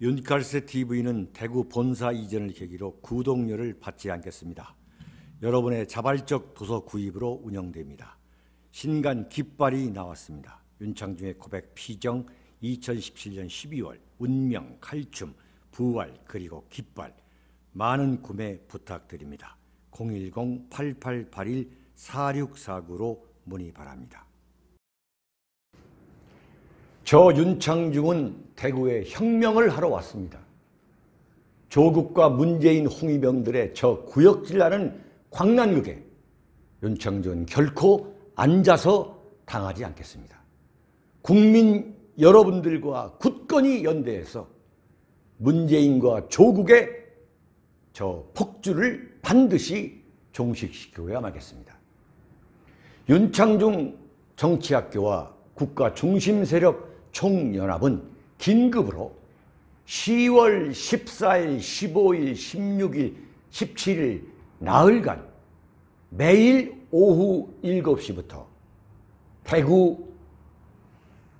윤칼세 TV는 대구 본사 이전을 계기로 구독료를 받지 않겠습니다. 여러분의 자발적 도서 구입으로 운영됩니다. 신간 깃발이 나왔습니다. 윤창중의 고백 피정 2017년 12월 운명, 칼춤, 부활 그리고 깃발 많은 구매 부탁드립니다. 010-8881-4649로 문의 바랍니다. 저 윤창중은 대구에 혁명을 하러 왔습니다. 조국과 문재인, 홍위병들의 저 구역질나는 광난극에 윤창중은 결코 앉아서 당하지 않겠습니다. 국민 여러분들과 굳건히 연대해서 문재인과 조국의 저 폭주를 반드시 종식시켜야 마겠습니다. 윤창중 정치학교와 국가 중심 세력 총연합은 긴급으로 10월 14일, 15일, 16일, 17일 나흘간 매일 오후 7시부터 대구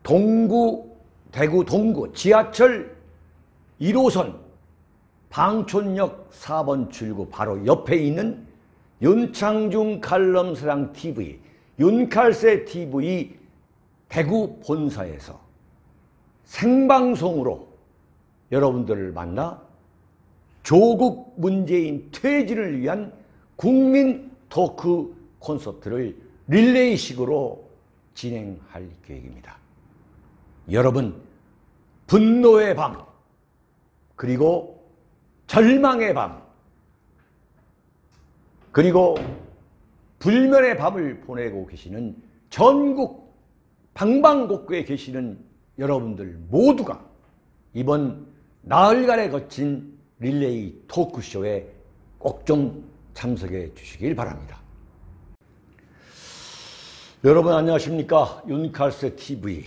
동구 지하철 1호선 방촌역 4번 출구 바로 옆에 있는 윤창중 칼럼사랑 TV, 윤칼세 TV 대구 본사에서 생방송으로 여러분들을 만나 조국 문재인 퇴진을 위한 국민 토크 콘서트를 릴레이식으로 진행할 계획입니다. 여러분, 분노의 밤 그리고 절망의 밤 그리고 불면의 밤을 보내고 계시는 전국 방방곡곡에 계시는 여러분들 모두가 이번 나흘간에 거친 릴레이 토크쇼에 꼭 좀 참석해 주시길 바랍니다. 여러분 안녕하십니까? 윤칼세 TV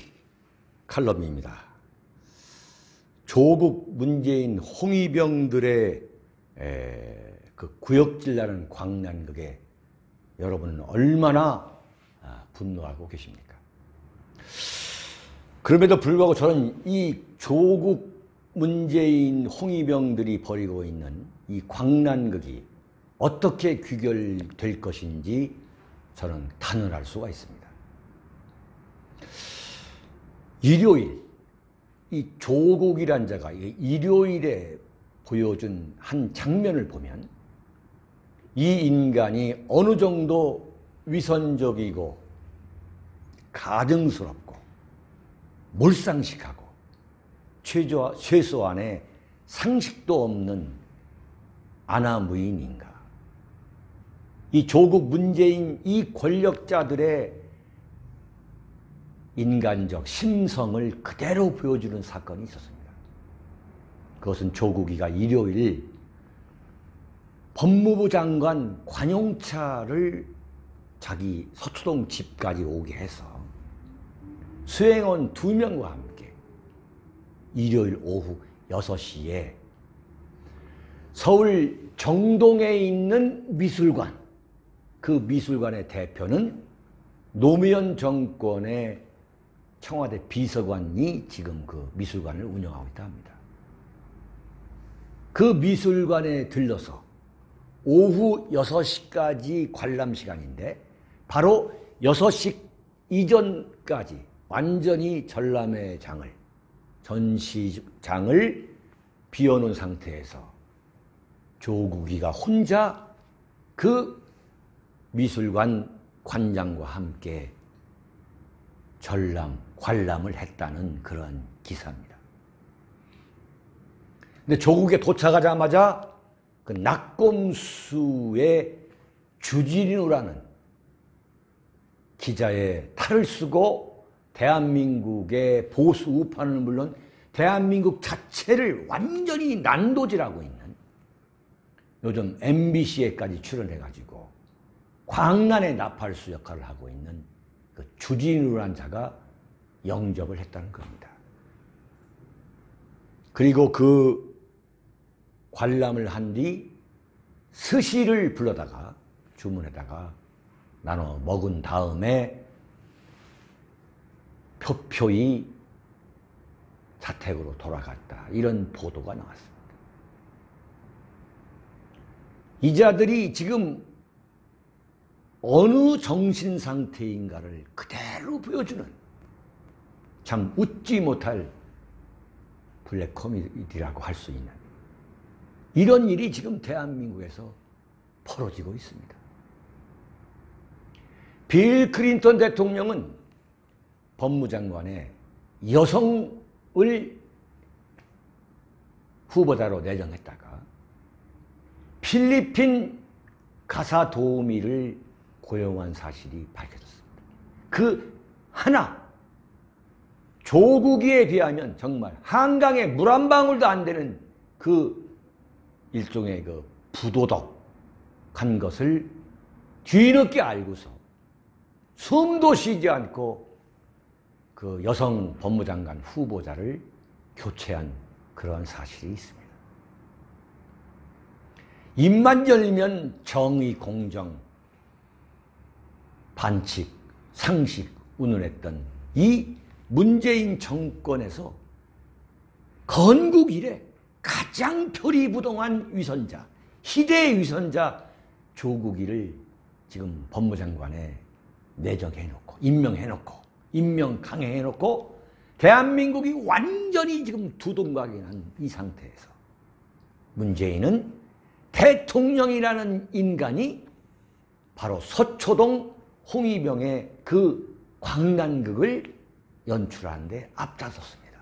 칼럼입니다. 조국, 문재인, 홍위병들의 그 구역질나는 광난극에 여러분은 얼마나 분노하고 계십니까? 그럼에도 불구하고 저는 이 조국, 문재인, 홍위병들이 벌이고 있는 이 광난극이 어떻게 귀결될 것인지 저는 단언할 수가 있습니다. 일요일, 이 조국이란 자가 일요일에 보여준 한 장면을 보면 이 인간이 어느 정도 위선적이고 가증스럽고 몰상식하고 최소한의 상식도 없는 아나무인인가. 이 조국, 문재인 이 권력자들의 인간적 심성을 그대로 보여주는 사건이 있었습니다. 그것은 조국이가 일요일 법무부 장관 관용차를 자기 서초동 집까지 오게 해서 수행원 2명과 함께 일요일 오후 6시에 서울 정동에 있는 미술관, 그 미술관의 대표는 노무현 정권의 청와대 비서관이 지금 그 미술관을 운영하고 있다 합니다. 그 미술관에 들러서 오후 6시까지 관람 시간인데 바로 6시 이전까지 완전히 전람회 장을, 전시장을 비워놓은 상태에서 조국이가 혼자 그 미술관 관장과 함께 관람을 했다는 그런 기사입니다. 근데 조국에 도착하자마자 그 낙곰수의 주진우라는 기자의 탈을 쓰고 대한민국의 보수 우파는 물론 대한민국 자체를 완전히 난도질하고 있는 요즘 MBC에까지 출연해가지고 광란의 나팔수 역할을 하고 있는 그 주진우라는 자가 영접을 했다는 겁니다. 그리고 그 관람을 한 뒤 스시를 불러다가 주문에다가 나눠 먹은 다음에 표표히 자택으로 돌아갔다. 이런 보도가 나왔습니다. 이 자들이 지금 어느 정신 상태인가를 그대로 보여주는 참 웃지 못할 블랙 코미디라고 할 수 있는 이런 일이 지금 대한민국에서 벌어지고 있습니다. 빌 클린턴 대통령은 법무장관에 여성을 후보자로 내정했다가 필리핀 가사 도우미를 고용한 사실이 밝혀졌습니다. 그 하나, 조국이에 비하면 정말 한강에 물 한 방울도 안 되는 그 일종의 그 부도덕한 것을 뒤늦게 알고서 숨도 쉬지 않고 그 여성 법무장관 후보자를 교체한 그러한 사실이 있습니다. 입만 열면 정의, 공정, 반칙, 상식 운운했던 이 문재인 정권에서 건국 이래 가장 표리부동한 위선자, 희대의 위선자 조국이를 지금 법무장관에 내정해놓고 임명해놓고 임명 강행해놓고 대한민국이 완전히 지금 두동강이 난 이 상태에서 문재인은 대통령이라는 인간이 바로 서초동 홍위병의 그 광란극을 연출하는 데 앞장섰습니다.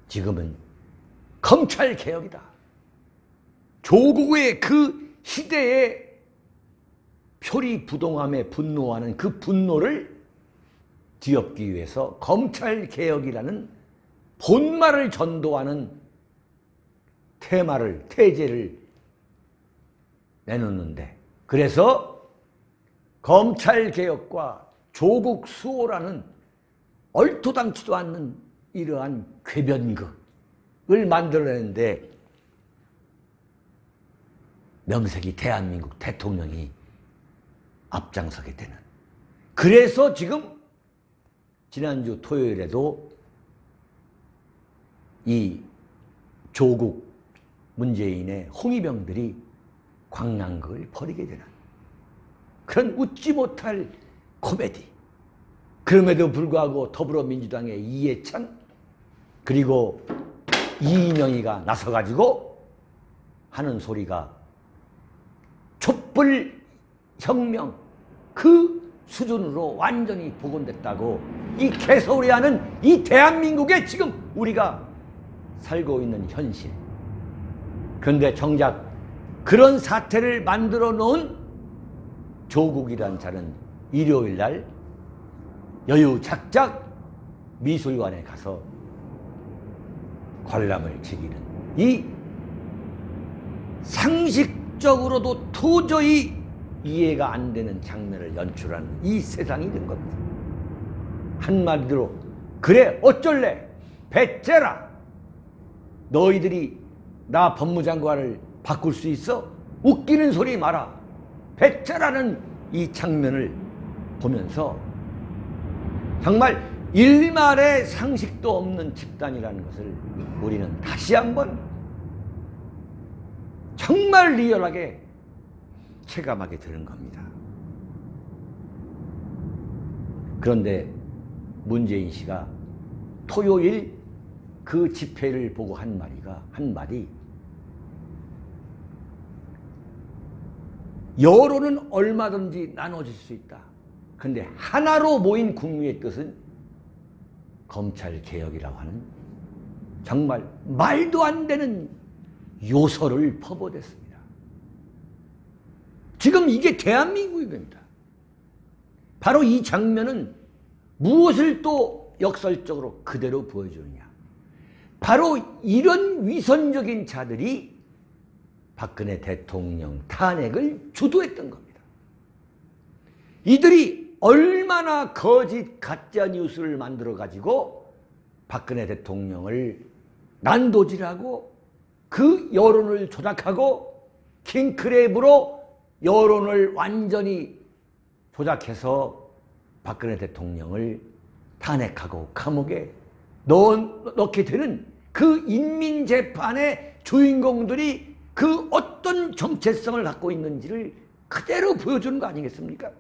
지금은 검찰개혁이다. 조국의 그 시대의 표리부동함에 분노하는 그 분노를 뒤엎기 위해서 검찰개혁이라는 본말을 전도하는 태제를 내놓는데, 그래서 검찰개혁과 조국 수호라는 얼토당치도 않는 이러한 궤변극을 만들어내는데 명색이 대한민국 대통령이 앞장서게 되는, 그래서 지금 지난주 토요일에도 이 조국 문재인의 홍위병들이 광란극을 벌이게 되는 그런 웃지 못할 코미디. 그럼에도 불구하고 더불어민주당의 이해찬 그리고 이인영이가 나서가지고 하는 소리가 촛불혁명 그 수준으로 완전히 복원됐다고 이 개소리하는 이 대한민국에 지금 우리가 살고 있는 현실. 그런데 정작 그런 사태를 만들어 놓은 조국이란 자는 일요일 날 여유작작 미술관에 가서 관람을 즐기는 이 상식적으로도 도저히 이해가 안 되는 장면을 연출하는 이 세상이 된 겁니다. 한마디로 그래 어쩔래 배째라, 너희들이 나 법무장관을 바꿀 수 있어? 웃기는 소리 마라, 배째라는 이 장면을 보면서 정말 일말의 상식도 없는 집단이라는 것을 우리는 다시 한번 정말 리얼하게 체감하게 되는 겁니다. 그런데 문재인 씨가 토요일 그 집회를 보고 한 말이 여론은 얼마든지 나눠질 수 있다. 그런데 하나로 모인 국민의 뜻은 검찰개혁이라고 하는 정말 말도 안 되는 요설을 퍼부어댔습니다. 지금 이게 대한민국입니다. 바로 이 장면은 무엇을 또 역설적으로 그대로 보여주느냐. 바로 이런 위선적인 자들이 박근혜 대통령 탄핵을 주도했던 겁니다. 이들이 얼마나 거짓 가짜 뉴스를 만들어가지고 박근혜 대통령을 난도질하고 그 여론을 조작하고 킹크랩으로 여론을 완전히 조작해서 박근혜 대통령을 탄핵하고 감옥에 넣게 되는 그 인민재판의 주인공들이 그 어떤 정체성을 갖고 있는지를 그대로 보여주는 거 아니겠습니까?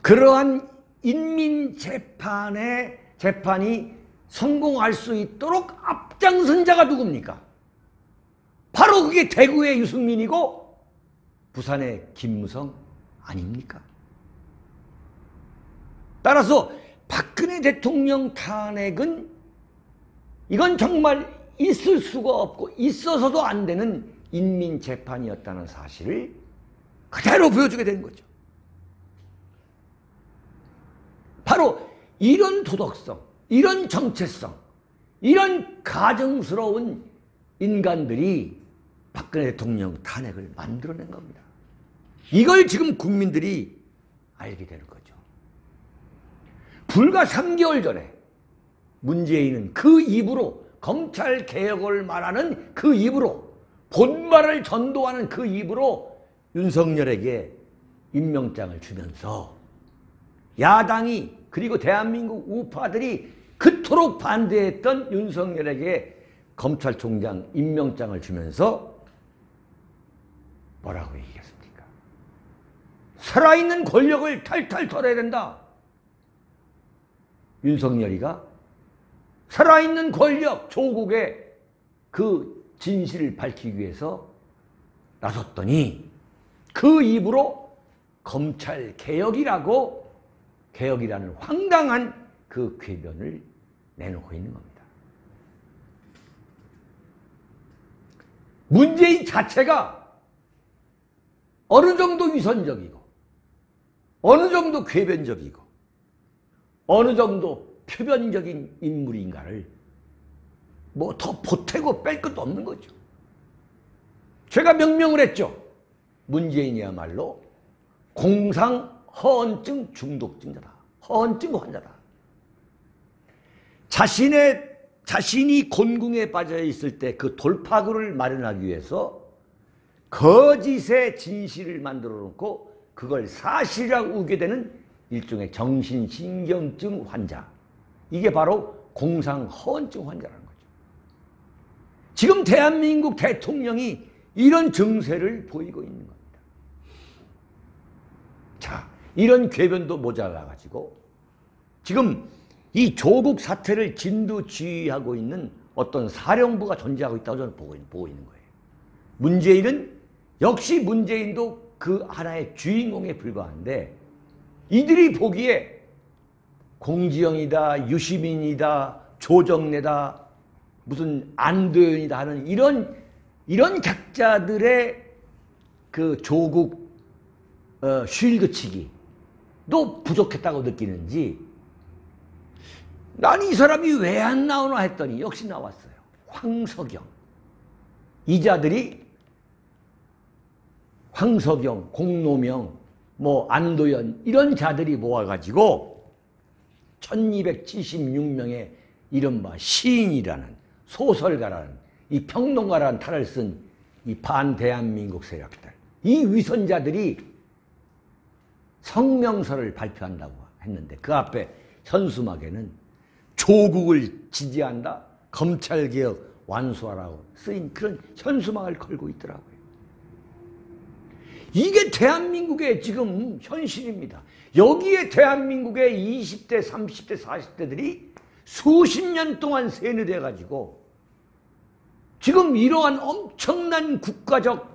그러한 재판이 성공할 수 있도록 앞장선 자가 누굽니까? 바로 그게 대구의 유승민이고 부산의 김무성 아닙니까? 따라서 박근혜 대통령 탄핵은 이건 정말 있을 수가 없고 있어서도 안 되는 인민재판이었다는 사실을 그대로 보여주게 된 거죠. 바로 이런 도덕성, 이런 정체성, 이런 가증스러운 인간들이 박근혜 대통령 탄핵을 만들어낸 겁니다. 이걸 지금 국민들이 알게 되는 거죠. 불과 3개월 전에 문재인은 그 입으로 검찰 개혁을 말하는 그 입으로 본말을 전도하는 그 입으로 윤석열에게 임명장을 주면서 야당이 그리고 대한민국 우파들이 그토록 반대했던 윤석열에게 검찰총장 임명장을 주면서 뭐라고 얘기했습니까? 살아있는 권력을 탈탈 털어야 된다. 윤석열이가 살아있는 권력, 조국의 그 진실을 밝히기 위해서 나섰더니 그 입으로 검찰 개혁이라는 황당한 그 궤변을 내놓고 있는 겁니다. 문재인 자체가 어느 정도 위선적이고 어느 정도 궤변적이고 어느 정도 표변적인 인물인가를 뭐 더 보태고 뺄 것도 없는 거죠. 제가 명명을 했죠. 문재인이야말로 공상 허언증 중독증자다. 허언증 환자다. 자신이 곤궁에 빠져 있을 때 그 돌파구를 마련하기 위해서 거짓의 진실을 만들어 놓고 그걸 사실이라고 우게 되는 일종의 정신신경증 환자. 이게 바로 공상허언증 환자라는 거죠. 지금 대한민국 대통령이 이런 증세를 보이고 있는 겁니다. 자, 이런 궤변도 모자라가지고 지금 이 조국 사태를 진두지휘하고 있는 어떤 사령부가 존재하고 있다고 저는 보고 있는 거예요. 문재인은 역시 문재인도 그 하나의 주인공에 불과한데 이들이 보기에 공지영이다, 유시민이다, 조정래다, 무슨 안도현이다 하는 이런 작자들의 그 조국 쉴드 치기도 부족했다고 느끼는지 난 이 사람이 왜 안 나오나 했더니 역시 나왔어요. 황석영. 이자들이 황석영, 공노명, 뭐 안도현 이런 자들이 모아가지고 1276명의 이른바 시인이라는 소설가라는 이 평론가라는 탈을 쓴 이 반대한민국 세력들, 이 위선자들이 성명서를 발표한다고 했는데 그 앞에 현수막에는 조국을 지지한다, 검찰개혁 완수하라고 쓰인 그런 현수막을 걸고 있더라고요. 이게 대한민국의 지금 현실입니다. 여기에 대한민국의 20대, 30대, 40대들이 수십 년 동안 세뇌돼 가지고 지금 이러한 엄청난 국가적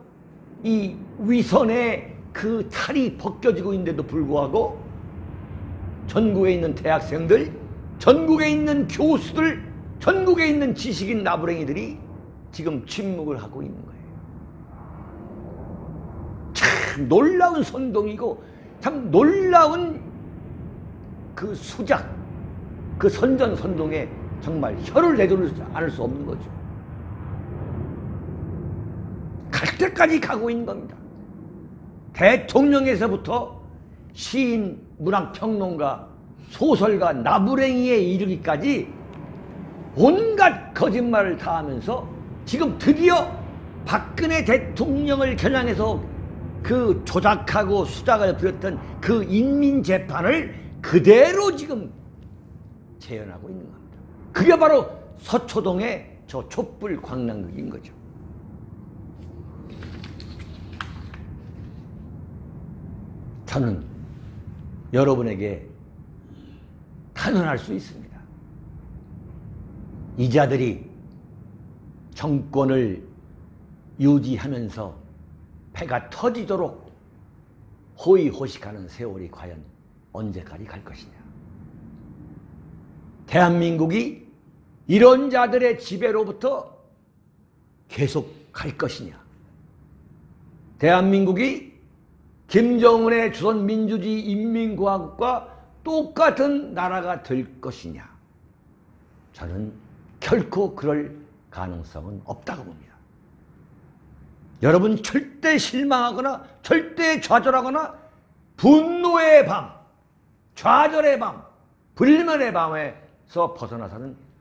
이 위선의 그 탈이 벗겨지고 있는데도 불구하고 전국에 있는 대학생들, 전국에 있는 교수들, 전국에 있는 지식인 나부랭이들이 지금 침묵을 하고 있는 거예요. 참 놀라운 선동이고 참 놀라운 그 수작, 그 선전선동에 정말 혀를 내두르지 않을 수 없는 거죠. 갈 때까지 가고 있는 겁니다. 대통령에서부터 시인, 문학평론가, 소설가, 나부랭이에 이르기까지 온갖 거짓말을 다 하면서 지금 드디어 박근혜 대통령을 겨냥해서 그 조작하고 수작을 부렸던 그 인민재판을 그대로 지금 재현하고 있는 겁니다. 그게 바로 서초동의 저 촛불 광란극인 거죠. 저는 여러분에게 탄원할 수 있습니다. 이 자들이 정권을 유지하면서 패가 터지도록 호의호식하는 세월이 과연 언제까지 갈 것이냐. 대한민국이 이런 자들의 지배로부터 계속 갈 것이냐. 대한민국이 김정은의 조선민주주의 인민공화국과 똑같은 나라가 될 것이냐. 저는 결코 그럴 가능성은 없다고 봅니다. 여러분 절대 실망하거나 절대 좌절하거나 분노의 밤, 좌절의 밤, 불면의 밤에서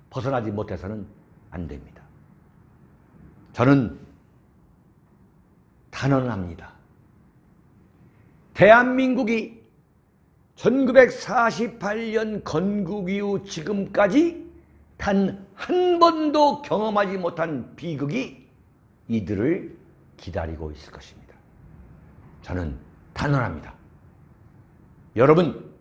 벗어나지 못해서는 안 됩니다. 저는 단언합니다. 대한민국이 1948년 건국 이후 지금까지 단 한 번도 경험하지 못한 비극이 이들을 기다리고 있을 것입니다. 저는 단언합니다. 여러분,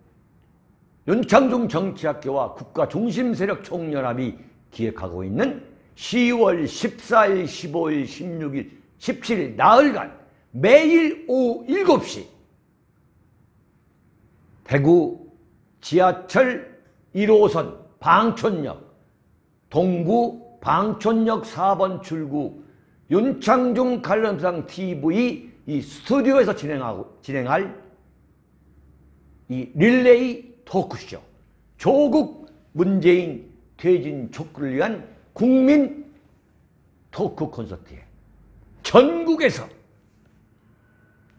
윤창중 정치학교와 국가중심세력 총연합이 기획하고 있는 10월 14일, 15일, 16일, 17일 나흘간 매일 오후 7시 대구 지하철 1호선 방촌역 동구 방촌역 4번 출구 윤창중 관람상 TV 이 스튜디오에서 진행할 이 릴레이 토크쇼 조국 문재인 퇴진 촉구를 위한 국민 토크 콘서트에 전국에서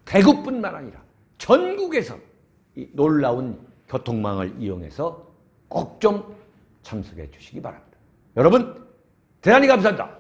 대구뿐만 아니라 전국에서 이 놀라운 교통망을 이용해서 꼭 좀 참석해 주시기 바랍니다. 여러분 대단히 감사합니다.